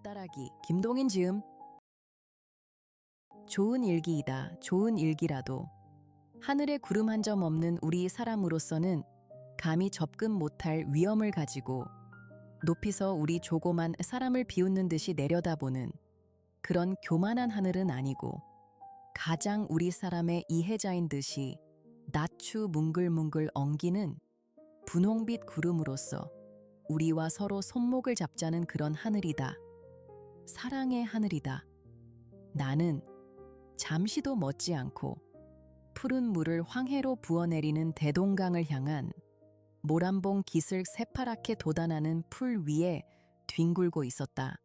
딸아기 김동인 지음. 좋은 일기이다. 좋은 일기라도 하늘에 구름 한 점 없는 우리 사람으로서는 감히 접근 못할 위험을 가지고 높이서 우리 조그만 사람을 비웃는 듯이 내려다보는 그런 교만한 하늘은 아니고 가장 우리 사람의 이해자인 듯이 낮추 뭉글뭉글 엉기는 분홍빛 구름으로서 우리와 서로 손목을 잡자는 그런 하늘이다. 사랑의 하늘이다. 나는 잠시도 멎지 않고 푸른 물을 황해로 부어내리는 대동강을 향한 모란봉 기슭 새파랗게 돋아나는 풀 위에 뒹굴고 있었다.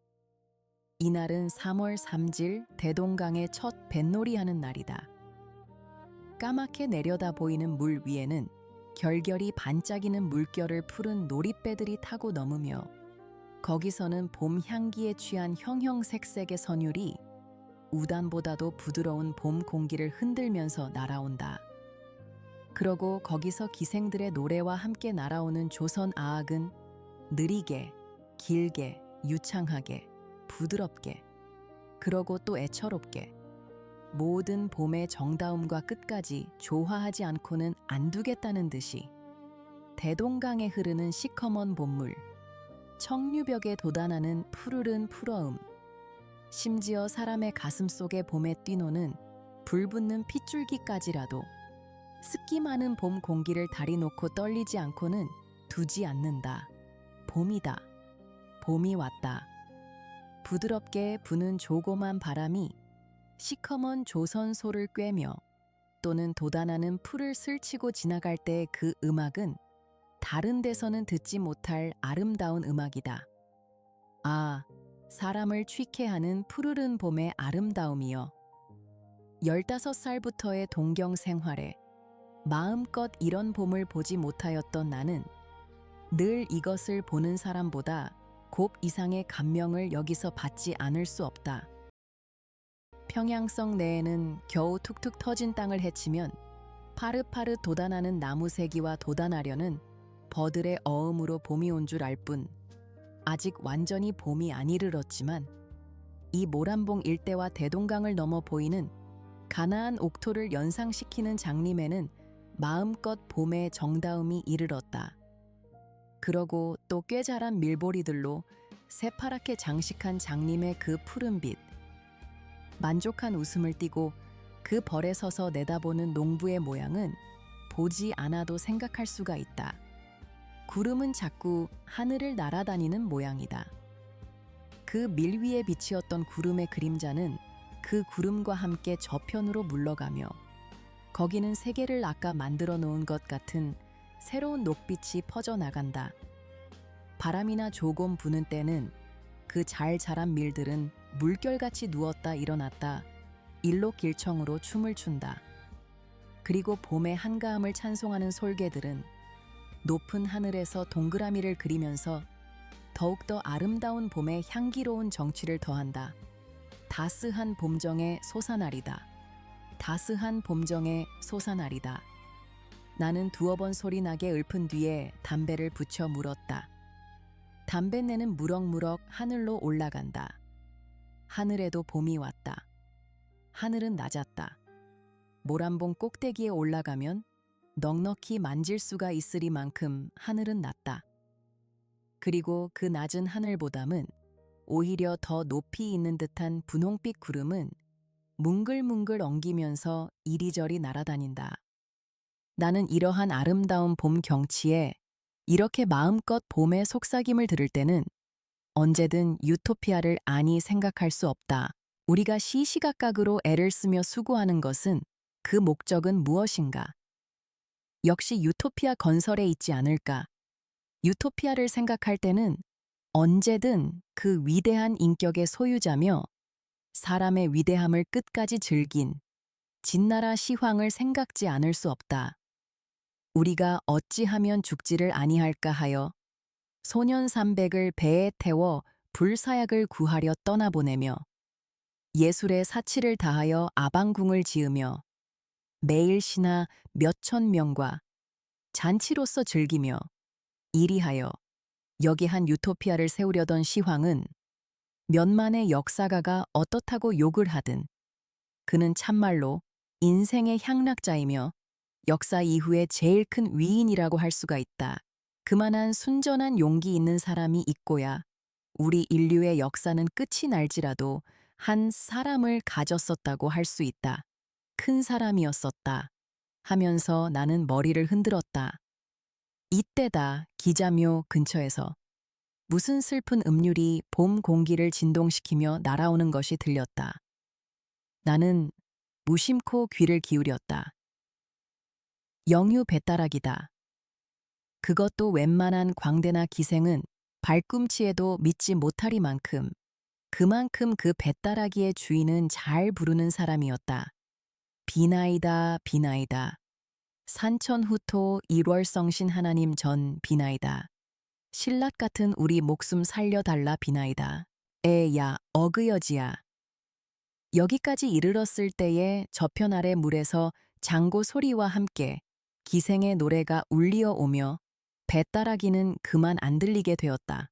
이날은 3월 3일 대동강의 첫 뱃놀이하는 날이다. 까맣게 내려다 보이는 물 위에는 결결이 반짝이는 물결을 푸른 놀이배들이 타고 넘으며 거기서는 봄 향기에 취한 형형색색의 선율이 우단보다도 부드러운 봄 공기를 흔들면서 날아온다. 그러고 거기서 기생들의 노래와 함께 날아오는 조선 아악은 느리게, 길게, 유창하게, 부드럽게, 그러고 또 애처롭게 모든 봄의 정다움과 끝까지 조화하지 않고는 안 두겠다는 듯이 대동강에 흐르는 시커먼 봄물, 청류벽에 돋아나는 푸르른 풀어음, 심지어 사람의 가슴 속에 봄에 뛰노는 불붙는 핏줄기까지라도 습기 많은 봄 공기를 다리 놓고 떨리지 않고는 두지 않는다. 봄이다. 봄이 왔다. 부드럽게 부는 조그만 바람이 시커먼 조선소를 꿰며 또는 돋아나는 풀을 스치고 지나갈 때 그 음악은 다른 데서는 듣지 못할 아름다운 음악이다. 아, 사람을 취케 하는 푸르른 봄의 아름다움이여. 15살부터의 동경 생활에 마음껏 이런 봄을 보지 못하였던 나는 늘 이것을 보는 사람보다 곱 이상의 감명을 여기서 받지 않을 수 없다. 평양성 내에는 겨우 툭툭 터진 땅을 헤치면 파릇파릇 돋아나는 나무새기와 돋아나려는 버들의 어음으로 봄이 온 줄 알 뿐 아직 완전히 봄이 안 이르렀지만 이 모란봉 일대와 대동강을 넘어 보이는 가나안 옥토를 연상시키는 장림에는 마음껏 봄의 정다움이 이르렀다. 그러고 또 꽤 자란 밀보리들로 새파랗게 장식한 장림의 그 푸른빛, 만족한 웃음을 띠고 그 벌에 서서 내다보는 농부의 모양은 보지 않아도 생각할 수가 있다. 구름은 자꾸 하늘을 날아다니는 모양이다. 그 밀 위에 비치었던 구름의 그림자는 그 구름과 함께 저편으로 물러가며 거기는 세계를 아까 만들어 놓은 것 같은 새로운 녹빛이 퍼져나간다. 바람이나 조금 부는 때는 그 잘 자란 밀들은 물결같이 누웠다 일어났다 일록길청으로 춤을 춘다. 그리고 봄의 한가함을 찬송하는 솔개들은 높은 하늘에서 동그라미를 그리면서 더욱더 아름다운 봄의 향기로운 정취를 더한다. 다스한 봄정의 솟아나리다. 다스한 봄정의 솟아나리다. 나는 두어 번 소리 나게 읊은 뒤에 담배를 붙여 물었다. 담뱃내는 무럭무럭 하늘로 올라간다. 하늘에도 봄이 왔다. 하늘은 낮았다. 모란봉 꼭대기에 올라가면 넉넉히 만질 수가 있으리만큼 하늘은 낮다. 그리고 그 낮은 하늘보담은 오히려 더 높이 있는 듯한 분홍빛 구름은 뭉글뭉글 엉기면서 이리저리 날아다닌다. 나는 이러한 아름다운 봄 경치에 이렇게 마음껏 봄의 속삭임을 들을 때는 언제든 유토피아를 아니 생각할 수 없다. 우리가 시시각각으로 애를 쓰며 수고하는 것은 그 목적은 무엇인가? 역시 유토피아 건설에 있지 않을까? 유토피아를 생각할 때는 언제든 그 위대한 인격의 소유자며 사람의 위대함을 끝까지 즐긴 진나라 시황을 생각지 않을 수 없다. 우리가 어찌하면 죽지를 아니할까 하여 소년 300을 배에 태워 불사약을 구하려 떠나보내며 예술의 사치를 다하여 아방궁을 지으며 매일 시나 몇천 명과 잔치로서 즐기며 이리하여 여기 한 유토피아를 세우려던 시황은 몇만의 역사가가 어떻다고 욕을 하든 그는 참말로 인생의 향락자이며 역사 이후에 제일 큰 위인이라고 할 수가 있다. 그만한 순전한 용기 있는 사람이 있고야 우리 인류의 역사는 끝이 날지라도 한 사람을 가졌었다고 할 수 있다. 큰 사람이었었다. 하면서 나는 머리를 흔들었다. 이때다 기자묘 근처에서 무슨 슬픈 음률이 봄 공기를 진동시키며 날아오는 것이 들렸다. 나는 무심코 귀를 기울였다. 영유 배따락이다. 그것도 웬만한 광대나 기생은 발꿈치에도 믿지 못하리만큼 그만큼 그 배따라기의 주인은 잘 부르는 사람이었다. 비나이다 비나이다. 산천후토 일월성신 하나님 전 비나이다. 신라 같은 우리 목숨 살려달라 비나이다. 에야 어그여지야. 여기까지 이르렀을 때에 저편 아래 물에서 장고 소리와 함께 기생의 노래가 울리어 오며 배따라기는 그만 안 들리게 되었다.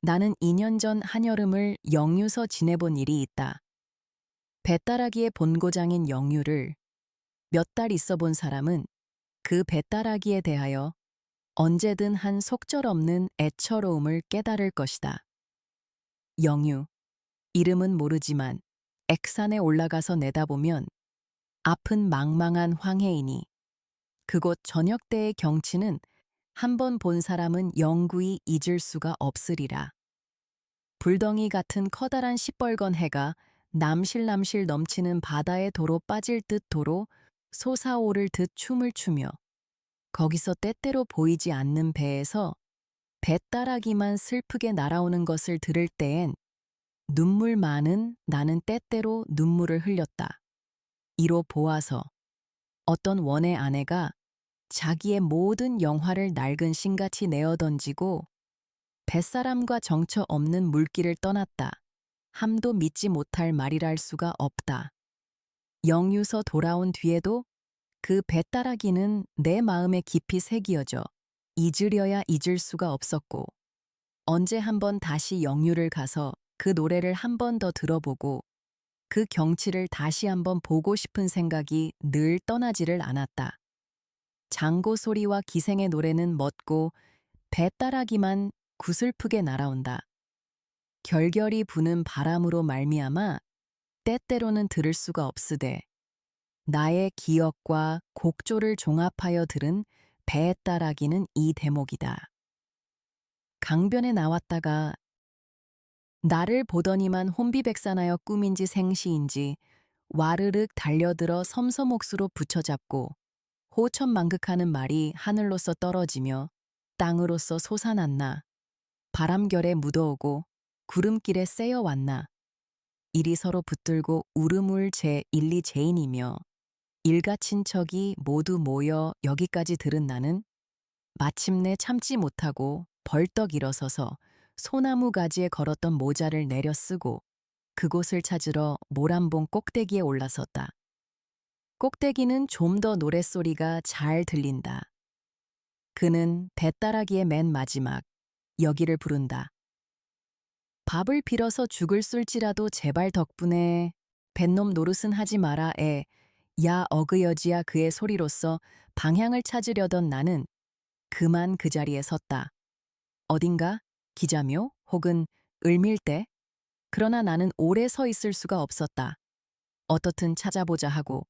나는 2년 전 한여름을 영유서 지내본 일이 있다. 배따라기의 본고장인 영유를 몇 달 있어 본 사람은 그 배따라기에 대하여 언제든 한 속절없는 애처로움을 깨달을 것이다. 영유, 이름은 모르지만 액산에 올라가서 내다보면 앞은 망망한 황해이니 그곳 저녁 때의 경치는 한 번 본 사람은 영구히 잊을 수가 없으리라. 불덩이 같은 커다란 시뻘건 해가 남실남실 넘치는 바다의 도로 빠질 듯 도로 솟아오를 듯 춤을 추며 거기서 때때로 보이지 않는 배에서 배따라기만 슬프게 날아오는 것을 들을 때엔 눈물 많은 나는 때때로 눈물을 흘렸다. 이로 보아서 어떤 원의 아내가 자기의 모든 영화를 낡은 신같이 내어던지고 뱃사람과 정처 없는 물길을 떠났다. 함도 믿지 못할 말이랄 수가 없다. 영유서 돌아온 뒤에도 그 배따라기는 내 마음에 깊이 새기어져 잊으려야 잊을 수가 없었고 언제 한번 다시 영유를 가서 그 노래를 한 번 더 들어보고 그 경치를 다시 한번 보고 싶은 생각이 늘 떠나지를 않았다. 장고 소리와 기생의 노래는 멎고 배따라기만 구슬프게 날아온다. 결결이 부는 바람으로 말미암아 때때로는 들을 수가 없으되 나의 기억과 곡조를 종합하여 들은 배따라기는 이 대목이다. 강변에 나왔다가 나를 보더니만 혼비백산하여 꿈인지 생시인지 와르륵 달려들어 섬섬옥수로 붙여잡고 호천만극하는 말이 하늘로서 떨어지며 땅으로서 솟아났나 바람결에 묻어오고 구름길에 쎄어왔나 이리 서로 붙들고 울음을 제 1, 2 제인이며 일가 친척이 모두 모여 여기까지 들은 나는 마침내 참지 못하고 벌떡 일어서서 소나무 가지에 걸었던 모자를 내려 쓰고 그곳을 찾으러 모란봉 꼭대기에 올라섰다. 꼭대기는 좀 더 노랫소리가 잘 들린다. 그는 배따라기의 맨 마지막 여기를 부른다. 밥을 빌어서 죽을 쏠지라도 제발 덕분에 뱃놈 노릇은 하지 마라 에 야 어그여지야 그의 소리로써 방향을 찾으려던 나는 그만 그 자리에 섰다. 어딘가 기자묘 혹은 을밀대 그러나 나는 오래 서 있을 수가 없었다. 어떻든 찾아보자 하고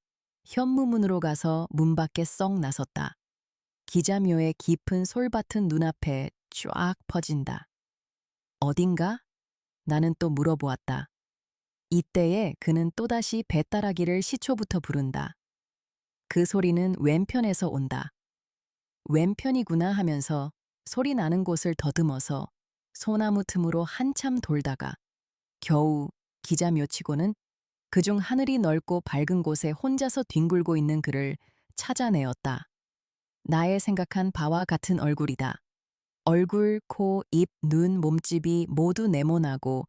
현무문으로 가서 문 밖에 썩 나섰다. 기자묘의 깊은 솔밭은 눈앞에 쫙 퍼진다. 어딘가? 나는 또 물어보았다. 이때에 그는 또다시 배따라기를 시초부터 부른다. 그 소리는 왼편에서 온다. 왼편이구나 하면서 소리 나는 곳을 더듬어서 소나무 틈으로 한참 돌다가 겨우 기자묘치고는 그중 하늘이 넓고 밝은 곳에 혼자서 뒹굴고 있는 그를 찾아내었다. 나의 생각한 바와 같은 얼굴이다. 얼굴, 코, 입, 눈, 몸집이 모두 네모나고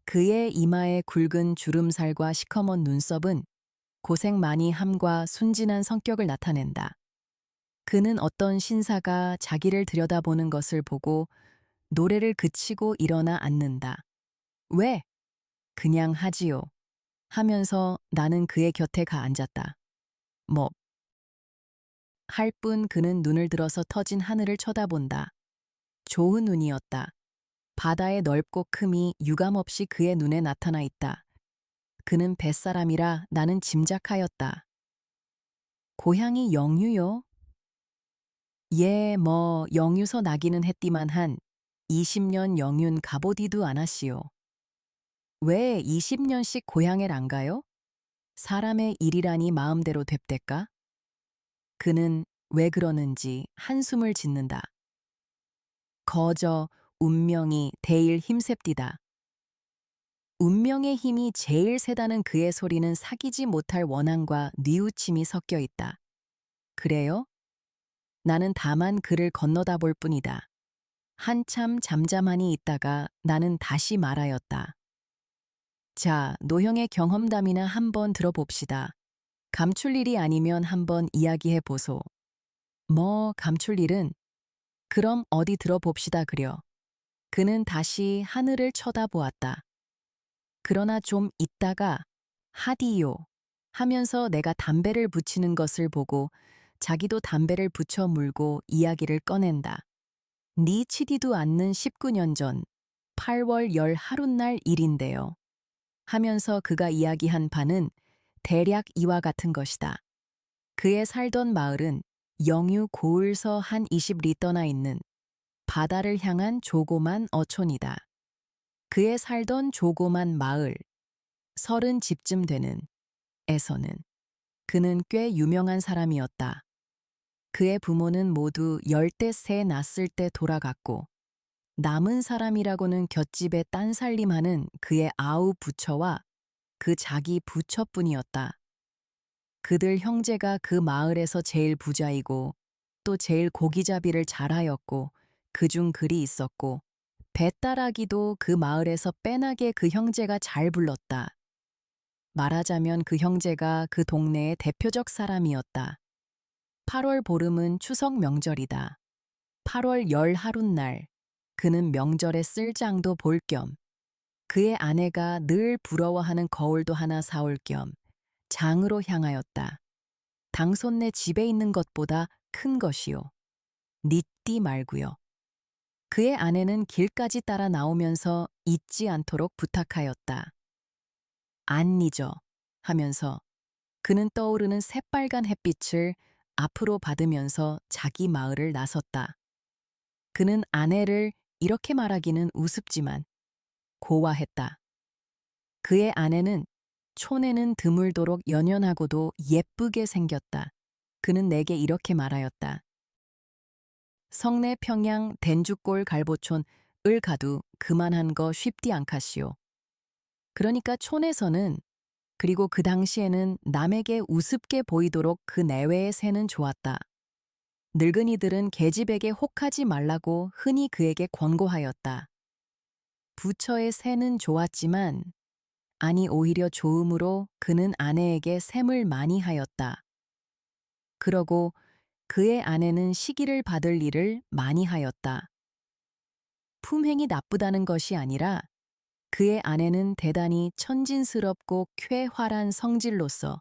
그의 이마에 굵은 주름살과 시커먼 눈썹은 고생 많이 함과 순진한 성격을 나타낸다. 그는 어떤 신사가 자기를 들여다보는 것을 보고 노래를 그치고 일어나 앉는다. 왜? 그냥 하지요. 하면서 나는 그의 곁에 가 앉았다. 뭐, 할 뿐 그는 눈을 들어서 터진 하늘을 쳐다본다. 좋은 눈이었다. 바다의 넓고 큼이 유감없이 그의 눈에 나타나 있다. 그는 뱃사람이라 나는 짐작하였다. 고향이 영유요? 예, 뭐 영유서 나기는 했디만 한 20년 영윤 가보디도 않았시오. 왜 20년씩 고향을 안 가요? 사람의 일이라니 마음대로 됩대까? 그는 왜 그러는지 한숨을 짓는다. 거저 운명이 대일 힘셉디다. 운명의 힘이 제일 세다는 그의 소리는 사귀지 못할 원한과 뉘우침이 섞여 있다. 그래요? 나는 다만 그를 건너다 볼 뿐이다. 한참 잠잠하니 있다가 나는 다시 말하였다. 자, 노형의 경험담이나 한번 들어봅시다. 감출 일이 아니면 한번 이야기해 보소. 뭐, 감출 일은? 그럼 어디 들어봅시다 그려. 그는 다시 하늘을 쳐다보았다. 그러나 좀 있다가 하디요 하면서 내가 담배를 붙이는 것을 보고 자기도 담배를 붙여 물고 이야기를 꺼낸다. 니 치디도 않는 19년 전 8월 열 하룻날 일인데요. 하면서 그가 이야기한 바는 대략 이와 같은 것이다. 그의 살던 마을은 영유 고을서 한 20리 떠나 있는 바다를 향한 조그만 어촌이다. 그의 살던 조그만 마을, 30집쯤 되는 에서는 그는 꽤 유명한 사람이었다. 그의 부모는 모두 열댓세 났을 때 돌아갔고 남은 사람이라고는 곁집에 딴살림하는 그의 아우 부처와 그 자기 부처뿐이었다. 그들 형제가 그 마을에서 제일 부자이고 또 제일 고기잡이를 잘하였고 그중 글이 있었고 배따라기도 그 마을에서 빼나게 그 형제가 잘 불렀다. 말하자면 그 형제가 그 동네의 대표적 사람이었다. 8월 보름은 추석 명절이다. 8월 열 하룻날 그는 명절에 쓸 장도 볼 겸 그의 아내가 늘 부러워하는 거울도 하나 사올 겸 장으로 향하였다. 당손네 집에 있는 것보다 큰 것이요. 니띠 말고요. 그의 아내는 길까지 따라 나오면서 잊지 않도록 부탁하였다. 안 잊어 하면서 그는 떠오르는 새빨간 햇빛을 앞으로 받으면서 자기 마을을 나섰다. 그는 아내를 이렇게 말하기는 우습지만 고와했다. 그의 아내는 촌에는 드물도록 연연하고도 예쁘게 생겼다. 그는 내게 이렇게 말하였다. 성내 평양 댄주골 갈보촌 을 가도 그만한 거 쉽디 않카시오. 그러니까 촌에서는 그리고 그 당시에는 남에게 우습게 보이도록 그 내외의 새는 좋았다. 늙은이들은 계집에게 혹하지 말라고 흔히 그에게 권고하였다. 부처의 새는 좋았지만 아니 오히려 좋음으로 그는 아내에게 샘을 많이 하였다. 그러고 그의 아내는 시기를 받을 일을 많이 하였다. 품행이 나쁘다는 것이 아니라 그의 아내는 대단히 천진스럽고 쾌활한 성질로서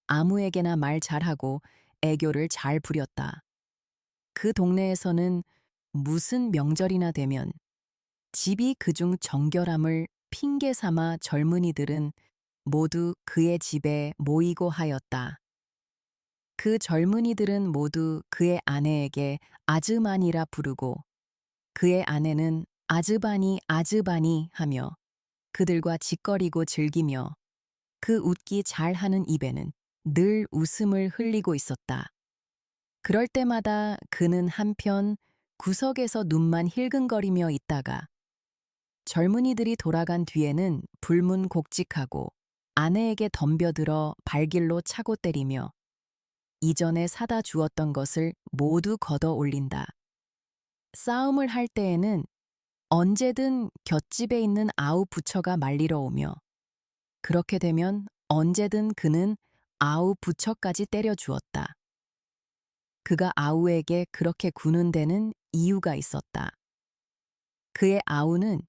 아무에게나 말 잘하고 애교를 잘 부렸다. 그 동네에서는 무슨 명절이나 되면 집이 그중 정결함을 핑계 삼아 젊은이들은 모두 그의 집에 모이고 하였다. 그 젊은이들은 모두 그의 아내에게 아즈만이라 부르고 그의 아내는 아즈바니 아즈바니 하며 그들과 짓거리고 즐기며 그 웃기 잘하는 입에는 늘 웃음을 흘리고 있었다. 그럴 때마다 그는 한편 구석에서 눈만 힐근거리며 있다가 젊은이들이 돌아간 뒤에는 불문곡직하고 아내에게 덤벼들어 발길로 차고 때리며 이전에 사다 주었던 것을 모두 걷어 올린다. 싸움을 할 때에는 언제든 곁집에 있는 아우 부처가 말리러 오며 그렇게 되면 언제든 그는 아우 부처까지 때려 주었다. 그가 아우에게 그렇게 구는 데는 이유가 있었다. 그의 아우는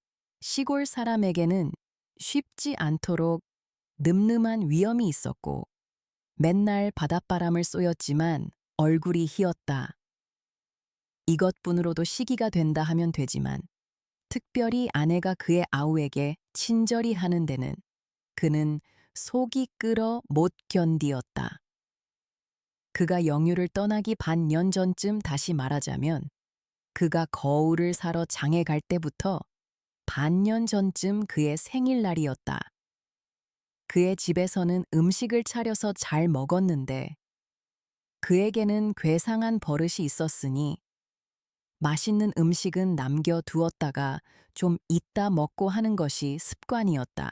시골 사람에게는 쉽지 않도록 늠름한 위엄이 있었고 맨날 바닷바람을 쏘였지만 얼굴이 희었다. 이것뿐으로도 시기가 된다 하면 되지만 특별히 아내가 그의 아우에게 친절히 하는 데는 그는 속이 끓어 못 견디었다. 그가 영유를 떠나기 반년 전쯤, 다시 말하자면 그가 거울을 사러 장에 갈 때부터 반년 전쯤 그의 생일날이었다. 그의 집에서는 음식을 차려서 잘 먹었는데 그에게는 괴상한 버릇이 있었으니 맛있는 음식은 남겨두었다가 좀 이따 먹고 하는 것이 습관이었다.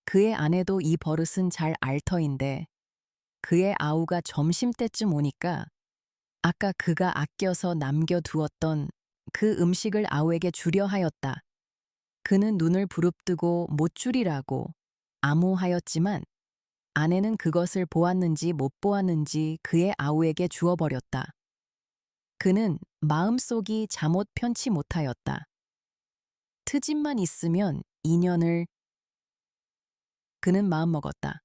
그의 아내도 이 버릇은 잘 알 터인데 그의 아우가 점심때쯤 오니까 아까 그가 아껴서 남겨두었던 그 음식을 아우에게 주려 하였다. 그는 눈을 부릅뜨고 못 주리라고 암호하였지만 아내는 그것을 보았는지 못 보았는지 그의 아우에게 주어버렸다. 그는 마음속이 잠옷 편치 못하였다. 트집만 있으면 인연을. 그는 마음먹었다.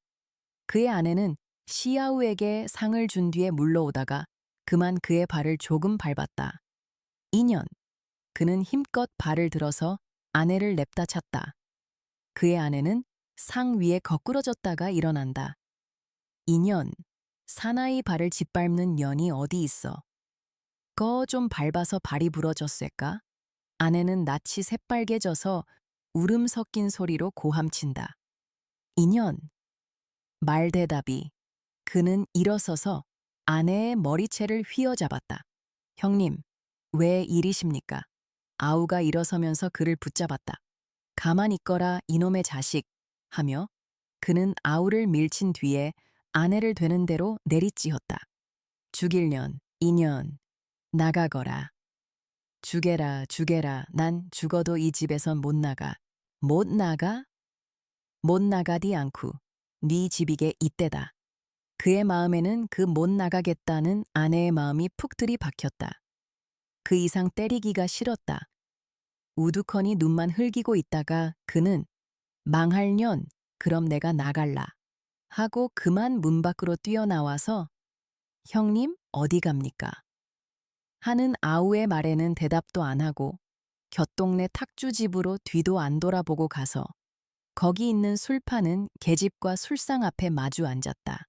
그의 아내는 시아우에게 상을 준 뒤에 물러오다가 그만 그의 발을 조금 밟았다. 인연. 그는 힘껏 발을 들어서 아내를 냅다 찼다. 그의 아내는 상 위에 거꾸러졌다가 일어난다. 인연. 사나이 발을 짓밟는 년이 어디 있어. 거 좀 밟아서 발이 부러졌을까? 아내는 낯이 새빨개져서 울음 섞인 소리로 고함친다. 인연. 말대답이. 그는 일어서서 아내의 머리채를 휘어잡았다. 형님, 왜 이리십니까? 아우가 일어서면서 그를 붙잡았다. 가만 있거라 이놈의 자식 하며 그는 아우를 밀친 뒤에 아내를 되는 대로 내리찌었다. 죽일년, 인연, 나가거라. 죽여라, 죽여라. 난 죽어도 이 집에선 못 나가. 못 나가? 못 나가디 않고 네 집이게 이때다. 그의 마음에는 그 못 나가겠다는 아내의 마음이 푹 들이박혔다. 그 이상 때리기가 싫었다. 우두커니 눈만 흘기고 있다가 그는 망할년, 그럼 내가 나갈라 하고 그만 문 밖으로 뛰어나와서 형님 어디 갑니까? 하는 아우의 말에는 대답도 안 하고 곁동네 탁주집으로 뒤도 안 돌아보고 가서 거기 있는 술 파는 계집과 술상 앞에 마주 앉았다.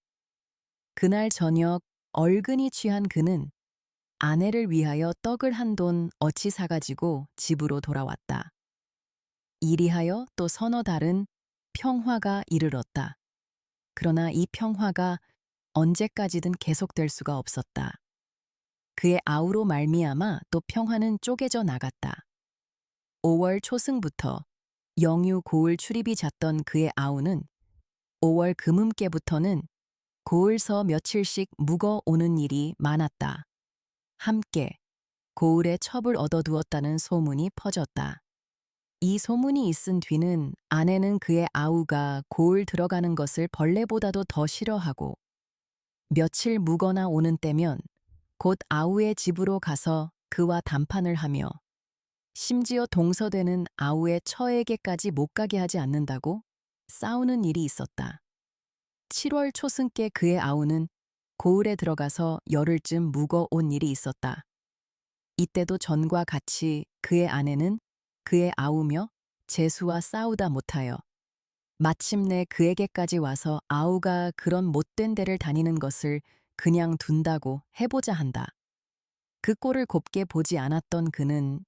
그날 저녁 얼근이 취한 그는 아내를 위하여 떡을 한 돈 어치 사가지고 집으로 돌아왔다. 이리하여 또 서너 달은 평화가 이르렀다. 그러나 이 평화가 언제까지든 계속될 수가 없었다. 그의 아우로 말미암아 또 평화는 쪼개져 나갔다. 5월 초승부터 영유 고을 출입이 잦던 그의 아우는 5월 금음께부터는 고을서 며칠씩 묵어 오는 일이 많았다. 함께 고을에 첩을 얻어두었다는 소문이 퍼졌다. 이 소문이 있은 뒤는 아내는 그의 아우가 고을 들어가는 것을 벌레보다도 더 싫어하고 며칠 묵거나 오는 때면 곧 아우의 집으로 가서 그와談판을 하며 심지어 동서되는 아우의 처에게까지 못 가게 하지 않는다고 싸우는 일이 있었다. 7월 초승께 그의 아우는 고을에 들어가서 열흘쯤 묵어 온 일이 있었다. 이때도 전과 같이 그의 아내는 그의 아우며 제수와 싸우다 못하여 마침내 그에게까지 와서 아우가 그런 못된 데를 다니는 것을 그냥 둔다고 해보자 한다. 그 꼴을 곱게 보지 않았던 그는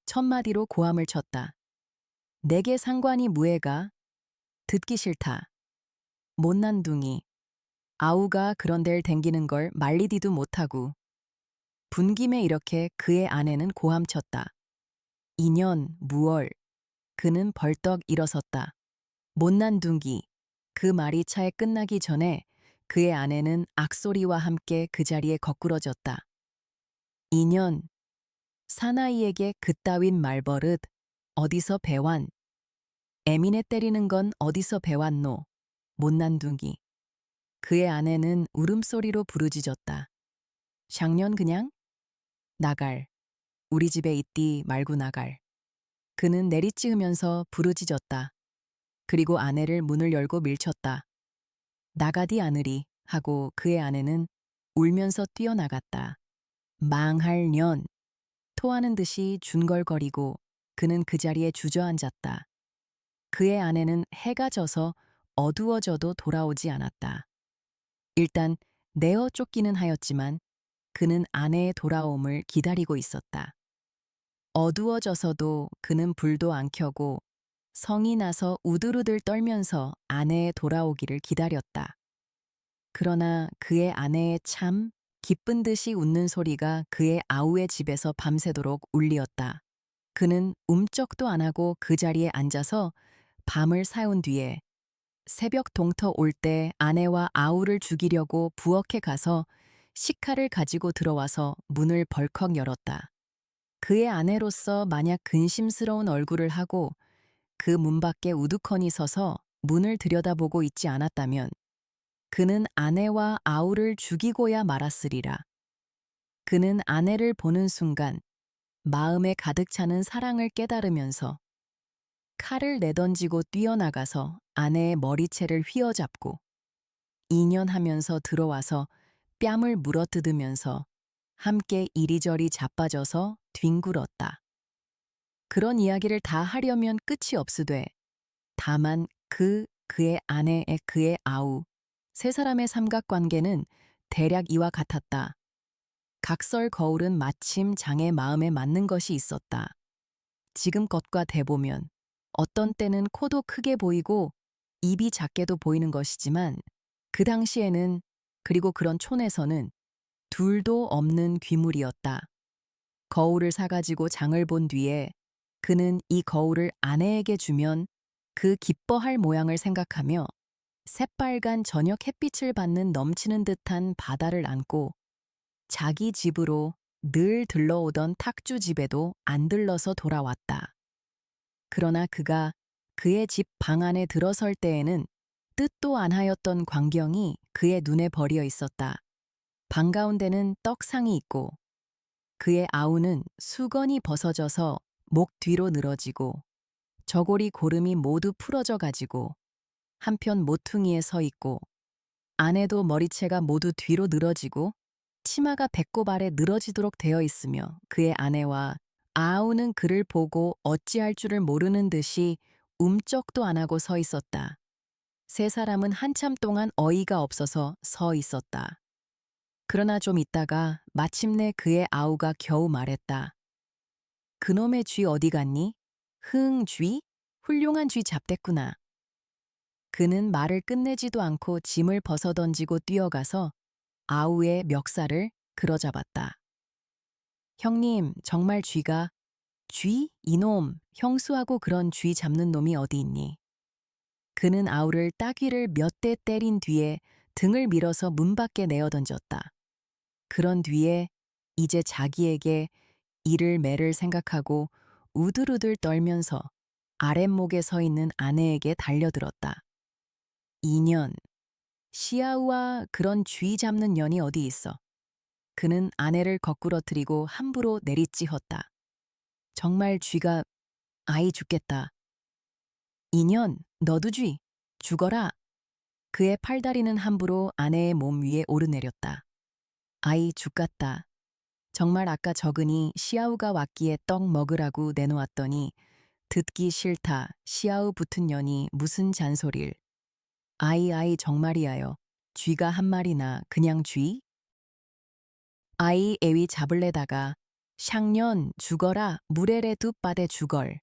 첫마디로 고함을 쳤다. 내게 상관이 무해가? 듣기 싫다. 못난둥이. 아우가 그런 데를 댕기는 걸 말리디도 못하고. 분김에 이렇게 그의 아내는 고함쳤다. 2년 무얼. 그는 벌떡 일어섰다. 못난둥이. 그 말이 차에 끝나기 전에 그의 아내는 악소리와 함께 그 자리에 거꾸러졌다. 2년. 사나이에게 그따윈 말버릇 어디서 배완? 애미네 때리는 건 어디서 배웠노? 못난둥이. 그의 아내는 울음소리로 부르짖었다. 작년 그냥? 나갈. 우리 집에 있디 말고 나갈. 그는 내리찌으면서 부르짖었다. 그리고 아내를 문을 열고 밀쳤다. 나가디 아느리 하고 그의 아내는 울면서 뛰어나갔다. 망할 년. 토하는 듯이 중걸거리고 그는 그 자리에 주저앉았다. 그의 아내는 해가 져서 어두워져도 돌아오지 않았다. 일단 내어 쫓기는 하였지만 그는 아내의 돌아옴을 기다리고 있었다. 어두워져서도 그는 불도 안 켜고 성이 나서 우들우들 떨면서 아내의 돌아오기를 기다렸다. 그러나 그의 아내의 참 기쁜 듯이 웃는 소리가 그의 아우의 집에서 밤새도록 울리었다. 그는 움쩍도 안 하고 그 자리에 앉아서 밤을 새운 뒤에 새벽 동터 올 때 아내와 아우를 죽이려고 부엌에 가서 식칼을 가지고 들어와서 문을 벌컥 열었다. 그의 아내로서 만약 근심스러운 얼굴을 하고 그 문 밖에 우두커니 서서 문을 들여다보고 있지 않았다면 그는 아내와 아우를 죽이고야 말았으리라. 그는 아내를 보는 순간 마음에 가득 차는 사랑을 깨달으면서 칼을 내던지고 뛰어나가서 아내의 머리채를 휘어잡고 인연하면서 들어와서 뺨을 물어뜯으면서 함께 이리저리 자빠져서 뒹굴었다. 그런 이야기를 다 하려면 끝이 없으되 다만 그의 아내의 그의 아우 세 사람의 삼각관계는 대략 이와 같았다. 각설 거울은 마침 장의 마음에 맞는 것이 있었다. 지금껏과 대보면 어떤 때는 코도 크게 보이고 입이 작게도 보이는 것이지만 그 당시에는 그리고 그런 촌에서는 둘도 없는 귀물이었다. 거울을 사가지고 장을 본 뒤에 그는 이 거울을 아내에게 주면 그 기뻐할 모양을 생각하며 새빨간 저녁 햇빛을 받는 넘치는 듯한 바다를 안고 자기 집으로 늘 들러오던 탁주 집에도 안 들러서 돌아왔다. 그러나 그가 그의 집 방 안에 들어설 때에는 뜻도 안 하였던 광경이 그의 눈에 버려 있었다. 방 가운데는 떡상이 있고 그의 아우는 수건이 벗어져서 목 뒤로 늘어지고 저고리 고름이 모두 풀어져 가지고 한편 모퉁이에 서 있고 아내도 머리채가 모두 뒤로 늘어지고 치마가 배꼽 아래 늘어지도록 되어 있으며 그의 아내와 아우는 그를 보고 어찌할 줄을 모르는 듯이 움쩍도 안 하고 서 있었다. 세 사람은 한참 동안 어이가 없어서 서 있었다. 그러나 좀 있다가 마침내 그의 아우가 겨우 말했다. 그놈의 쥐 어디 갔니? 쥐? 훌륭한 쥐 잡댔구나. 그는 말을 끝내지도 않고 짐을 벗어던지고 뛰어가서 아우의 멱살을 그러잡았다. 형님, 정말 쥐가 쥐? 이놈, 형수하고 그런 쥐 잡는 놈이 어디 있니? 그는 아우를 따귀를 몇 대 때린 뒤에 등을 밀어서 문 밖에 내어 던졌다. 그런 뒤에 이제 자기에게 이를 매를 생각하고 우들우들 떨면서 아랫목에 서 있는 아내에게 달려들었다. 2년, 시아우와 그런 쥐 잡는 년이 어디 있어? 그는 아내를 거꾸러뜨리고 함부로 내리찌었다. 정말 쥐가 아이 죽겠다. 2년, 너도 쥐, 죽어라. 그의 팔다리는 함부로 아내의 몸 위에 오르내렸다. 아이 죽겠다. 정말 아까 적으니 시아우가 왔기에 떡 먹으라고 내놓았더니 듣기 싫다. 시아우 붙은 년이 무슨 잔소릴. 아이 정말이야요. 쥐가 한 마리나 그냥 쥐? 아이 애위 잡을래다가 샹년 죽어라 무레레 두 빠대 죽얼.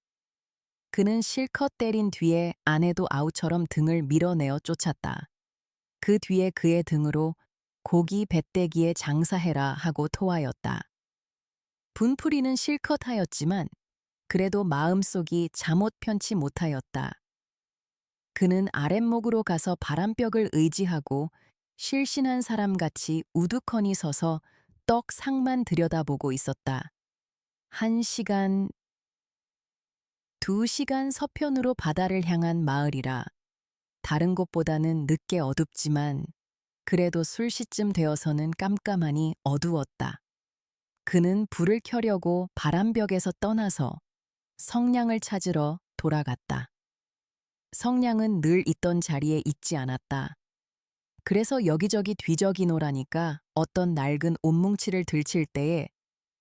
그는 실컷 때린 뒤에 아내도 아우처럼 등을 밀어내어 쫓았다. 그 뒤에 그의 등으로 고기 배때기에 장사해라 하고 토하였다. 분풀이는 실컷 하였지만 그래도 마음속이 잠옷 편치 못하였다. 그는 아랫목으로 가서 바람벽을 의지하고 실신한 사람같이 우두커니 서서 떡 상만 들여다보고 있었다. 1시간, 2시간 서편으로 바다를 향한 마을이라 다른 곳보다는 늦게 어둡지만 그래도 술시쯤 되어서는 깜깜하니 어두웠다. 그는 불을 켜려고 바람벽에서 떠나서 성냥을 찾으러 돌아갔다. 성냥은 늘 있던 자리에 있지 않았다. 그래서 여기저기 뒤적이노라니까 어떤 낡은 옷뭉치를 들칠 때에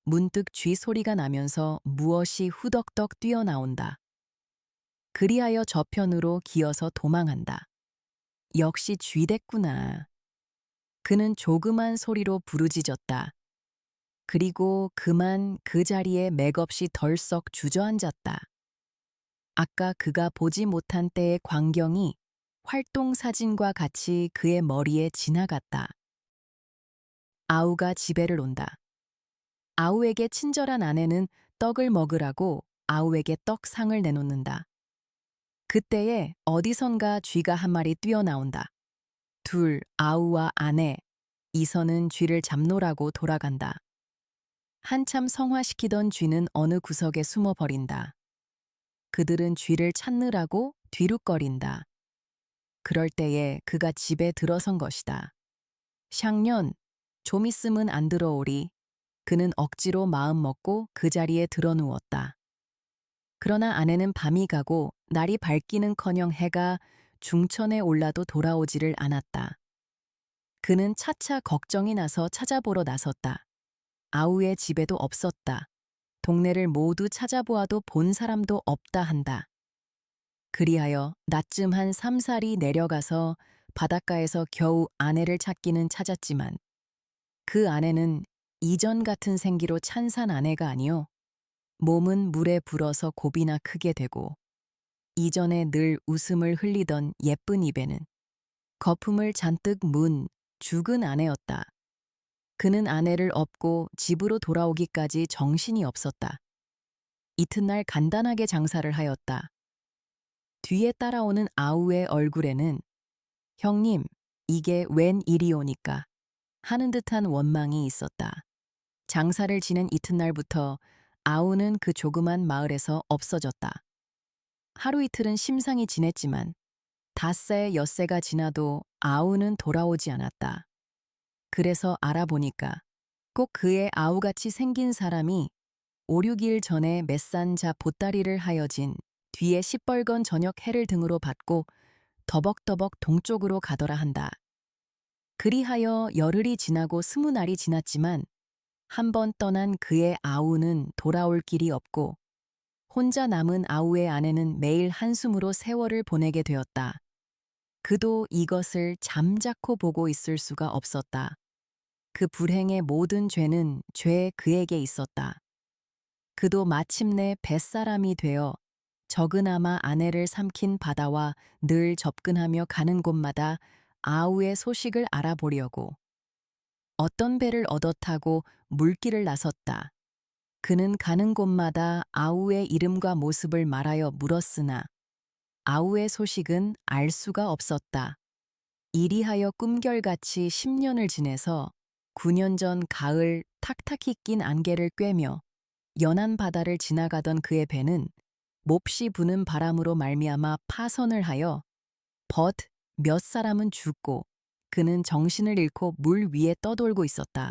문득 쥐 소리가 나면서 무엇이 후덕덕 뛰어나온다. 그리하여 저편으로 기어서 도망한다. 역시 쥐됐구나. 그는 조그만 소리로 부르짖었다. 그리고 그만 그 자리에 맥없이 덜썩 주저앉았다. 아까 그가 보지 못한 때의 광경이 활동사진과 같이 그의 머리에 지나갔다. 아우가 집에를 온다. 아우에게 친절한 아내는 떡을 먹으라고 아우에게 떡상을 내놓는다. 그때에 어디선가 쥐가 한 마리 뛰어나온다. 둘, 아우와 아내, 이선은 쥐를 잡노라고 돌아간다. 한참 성화시키던 쥐는 어느 구석에 숨어버린다. 그들은 쥐를 찾느라고 뒤룩거린다. 그럴 때에 그가 집에 들어선 것이다. 샹년, 좀 있으면 안 들어오리. 그는 억지로 마음 먹고 그 자리에 드러누웠다. 그러나 아내는 밤이 가고 날이 밝기는커녕 해가 중천에 올라도 돌아오지를 않았다. 그는 차차 걱정이 나서 찾아보러 나섰다. 아우의 집에도 없었다. 동네를 모두 찾아보아도 본 사람도 없다 한다. 그리하여 낮쯤 한 3살이 내려가서 바닷가에서 겨우 아내를 찾기는 찾았지만 그 아내는 이전 같은 생기로 찬산 아내가 아니요. 몸은 물에 불어서 곱이나 크게 되고 이전에 늘 웃음을 흘리던 예쁜 입에는 거품을 잔뜩 문 죽은 아내였다. 그는 아내를 업고 집으로 돌아오기까지 정신이 없었다. 이튿날 간단하게 장사를 하였다. 뒤에 따라오는 아우의 얼굴에는 형님, 이게 웬 일이오니까 하는 듯한 원망이 있었다. 장사를 지낸 이튿날부터 아우는 그 조그만 마을에서 없어졌다. 하루 이틀은 심상히 지냈지만 닷새 엿새가 지나도 아우는 돌아오지 않았다. 그래서 알아보니까 꼭 그의 아우같이 생긴 사람이 5, 6일 전에 맷산자 보따리를 하여진 뒤에 시뻘건 저녁 해를 등으로 받고 더벅더벅 동쪽으로 가더라 한다. 그리하여 열흘이 지나고 20날이 지났지만 한 번 떠난 그의 아우는 돌아올 길이 없고 혼자 남은 아우의 아내는 매일 한숨으로 세월을 보내게 되었다. 그도 이것을 잠자코 보고 있을 수가 없었다. 그 불행의 모든 죄는 죄 그에게 있었다. 그도 마침내 뱃사람이 되어 적으나마 아내를 삼킨 바다와 늘 접근하며 가는 곳마다 아우의 소식을 알아보려고 어떤 배를 얻어 타고 물길을 나섰다. 그는 가는 곳마다 아우의 이름과 모습을 말하여 물었으나 아우의 소식은 알 수가 없었다. 이리하여 꿈결같이 10년을 지내서 9년 전 가을 탁탁히 낀 안개를 꿰며 연한 바다를 지나가던 그의 배는 몹시 부는 바람으로 말미암아 파선을 하여 벗 몇 사람은 죽고 그는 정신을 잃고 물 위에 떠돌고 있었다.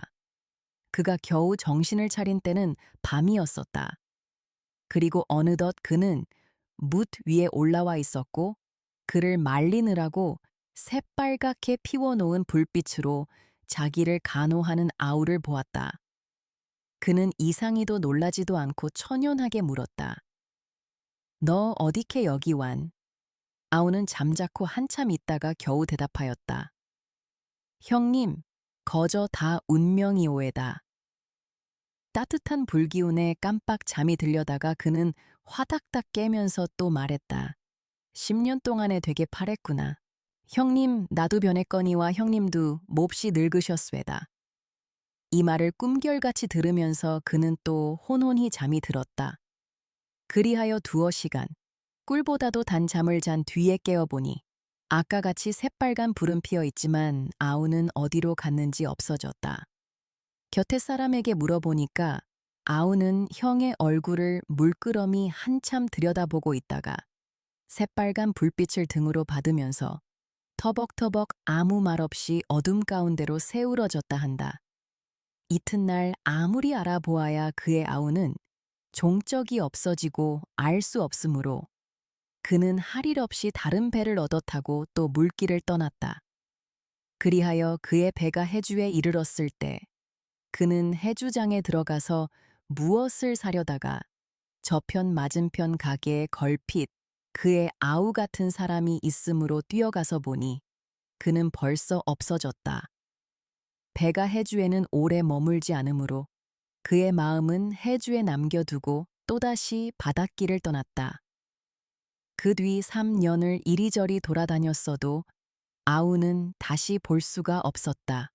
그가 겨우 정신을 차린 때는 밤이었었다. 그리고 어느덧 그는 뭇 위에 올라와 있었고 그를 말리느라고 새빨갛게 피워놓은 불빛으로 자기를 간호하는 아우를 보았다. 그는 이상히도 놀라지도 않고 천연하게 물었다. 너 어디케 여기 완? 아우는 잠자코 한참 있다가 겨우 대답하였다. 형님, 거저 다 운명이오에다. 따뜻한 불기운에 깜빡 잠이 들려다가 그는 화닥닥 깨면서 또 말했다. 10년 동안에 되게 파랬구나. 형님, 나도 변했거니와 형님도 몹시 늙으셨쇠다. 이 말을 꿈결같이 들으면서 그는 또 혼혼히 잠이 들었다. 그리하여 두어 시간, 꿀보다도 단 잠을 잔 뒤에 깨어보니 아까 같이 새빨간 불은 피어 있지만 아우는 어디로 갔는지 없어졌다. 곁에 사람에게 물어보니까 아우는 형의 얼굴을 물끄러미 한참 들여다보고 있다가 새빨간 불빛을 등으로 받으면서 터벅터벅 아무 말 없이 어둠 가운데로 새우러졌다 한다. 이튿날 아무리 알아보아야 그의 아우는 종적이 없어지고 알 수 없으므로 그는 할 일 없이 다른 배를 얻어 타고 또 물길을 떠났다. 그리하여 그의 배가 해주에 이르렀을 때 그는 해주장에 들어가서 무엇을 사려다가 저편 맞은편 가게에 걸핏 그의 아우 같은 사람이 있으므로 뛰어가서 보니 그는 벌써 없어졌다. 배가 해주에는 오래 머물지 않으므로 그의 마음은 해주에 남겨두고 또다시 바닷길을 떠났다. 그 뒤 3년을 이리저리 돌아다녔어도 아우는 다시 볼 수가 없었다.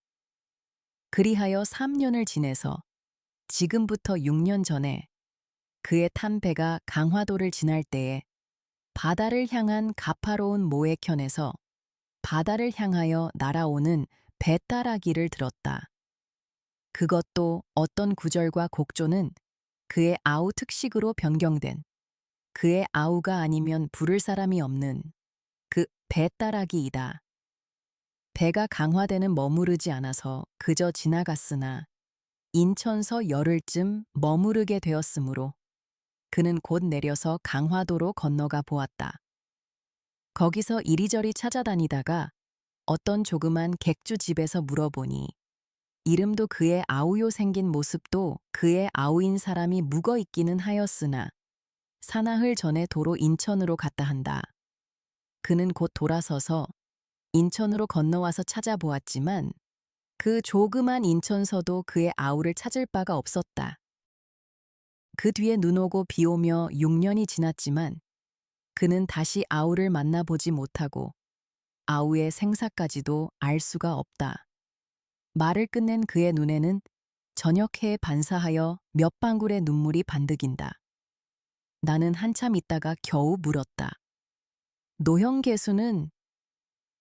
그리하여 3년을 지내서 지금부터 6년 전에 그의 탄 배가 강화도를 지날 때에 바다를 향한 가파로운 모해편에서 바다를 향하여 날아오는 배따라기를 들었다. 그것도 어떤 구절과 곡조는 그의 아우 특식으로 변경된 그의 아우가 아니면 부를 사람이 없는 그 배따라기이다. 배가 강화대는 머무르지 않아서 그저 지나갔으나 인천서 열흘쯤 머무르게 되었으므로 그는 곧 내려서 강화도로 건너가 보았다. 거기서 이리저리 찾아다니다가 어떤 조그만 객주 집에서 물어보니 이름도 그의 아우요 생긴 모습도 그의 아우인 사람이 묵어 있기는 하였으나 사나흘 전에 도로 인천으로 갔다 한다. 그는 곧 돌아서서 인천으로 건너와서 찾아보았지만 그 조그만 인천서도 그의 아우를 찾을 바가 없었다. 그 뒤에 눈 오고 비 오며 6년이 지났지만 그는 다시 아우를 만나보지 못하고 아우의 생사까지도 알 수가 없다. 말을 끝낸 그의 눈에는 저녁해에 반사하여 몇 방울의 눈물이 반득인다. 나는 한참 있다가 겨우 물었다. 노형 개수는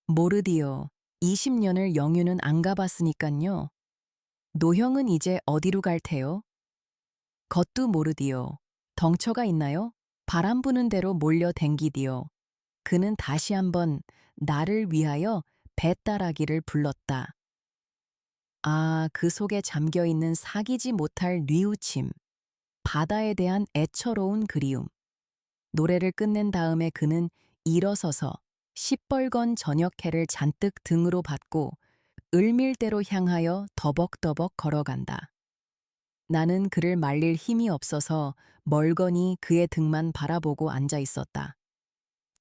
모르디요. 20년을 영유는 안 가봤으니깐요. 노형은 이제 어디로 갈 테요? 겉도 모르디요. 덩처가 있나요? 바람 부는 대로 몰려 댕기디요. 그는 다시 한번 나를 위하여 배따라기를 불렀다. 아, 그 속에 잠겨있는 사귀지 못할 뉘우침, 바다에 대한 애처로운 그리움. 노래를 끝낸 다음에 그는 일어서서 시뻘건 저녁해를 잔뜩 등으로 받고 을밀대로 향하여 더벅더벅 걸어간다. 나는 그를 말릴 힘이 없어서 멀거니 그의 등만 바라보고 앉아 있었다.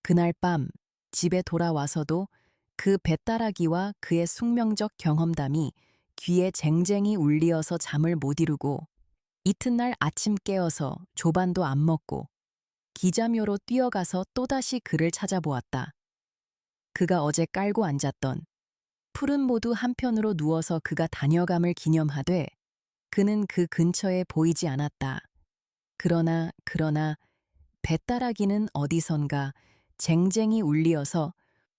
그날 밤 집에 돌아와서도 그 배따라기와 그의 숙명적 경험담이 귀에 쟁쟁이 울리어서 잠을 못 이루고 이튿날 아침 깨어서 조반도 안 먹고 기자묘로 뛰어가서 또다시 그를 찾아보았다. 그가 어제 깔고 앉았던 풀은 모두 한편으로 누워서 그가 다녀감을 기념하되 그는 그 근처에 보이지 않았다. 그러나 배따라기는 어디선가 쟁쟁이 울리어서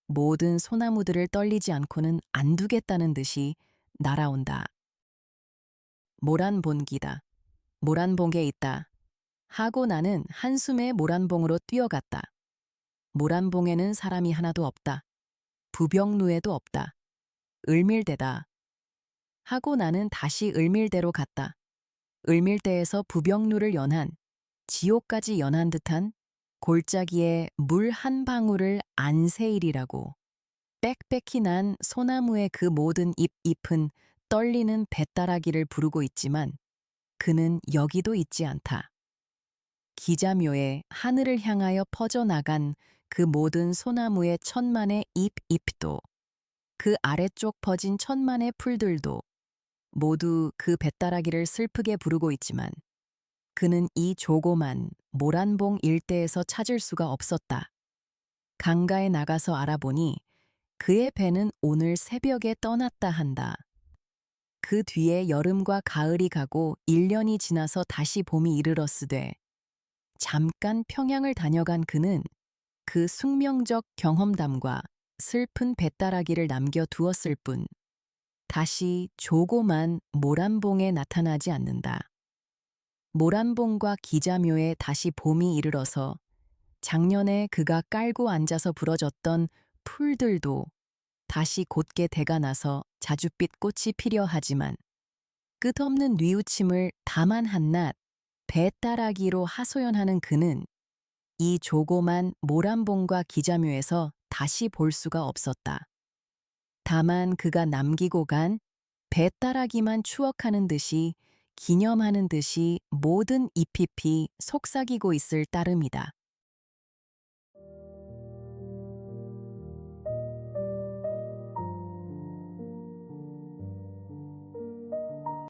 모든 소나무들을 떨리지 않고는 안 두겠다는 듯이 날아온다. 모란봉기다. 모란봉에 있다. 하고 나는 한숨에 모란봉으로 뛰어갔다. 모란봉에는 사람이 하나도 없다. 부병루에도 없다. 을밀대다. 하고 나는 다시 을밀대로 갔다. 을밀대에서 부병루를 연한 지옥까지 연한 듯한 골짜기에 물 한 방울을 안 세일이라고 빽빽히 난 소나무의 그 모든 잎은 떨리는 배따라기를 부르고 있지만 그는 여기도 있지 않다. 기자묘에 하늘을 향하여 퍼져나간 그 모든 소나무의 천만의 잎도 그 아래쪽 퍼진 천만의 풀들도 모두 그 배따라기를 슬프게 부르고 있지만 그는 이 조그만 모란봉 일대에서 찾을 수가 없었다. 강가에 나가서 알아보니 그의 배는 오늘 새벽에 떠났다 한다. 그 뒤에 여름과 가을이 가고 1년이 지나서 다시 봄이 이르렀으되 잠깐 평양을 다녀간 그는 그 숙명적 경험담과 슬픈 배따라기를 남겨두었을 뿐 다시 조그만 모란봉에 나타나지 않는다. 모란봉과 기자묘에 다시 봄이 이르러서 작년에 그가 깔고 앉아서 부러졌던 풀들도 다시 곧게 대가 나서 자줏빛 꽃이 피려 하지만 끝없는 뉘우침을 다만 한낱 배따라기로 하소연하는 그는 이 조그만 모란봉과 기자묘에서 다시 볼 수가 없었다. 다만 그가 남기고 간 배따라기만 추억하는 듯이 기념하는 듯이 모든 잎잎이 속삭이고 있을 따름이다.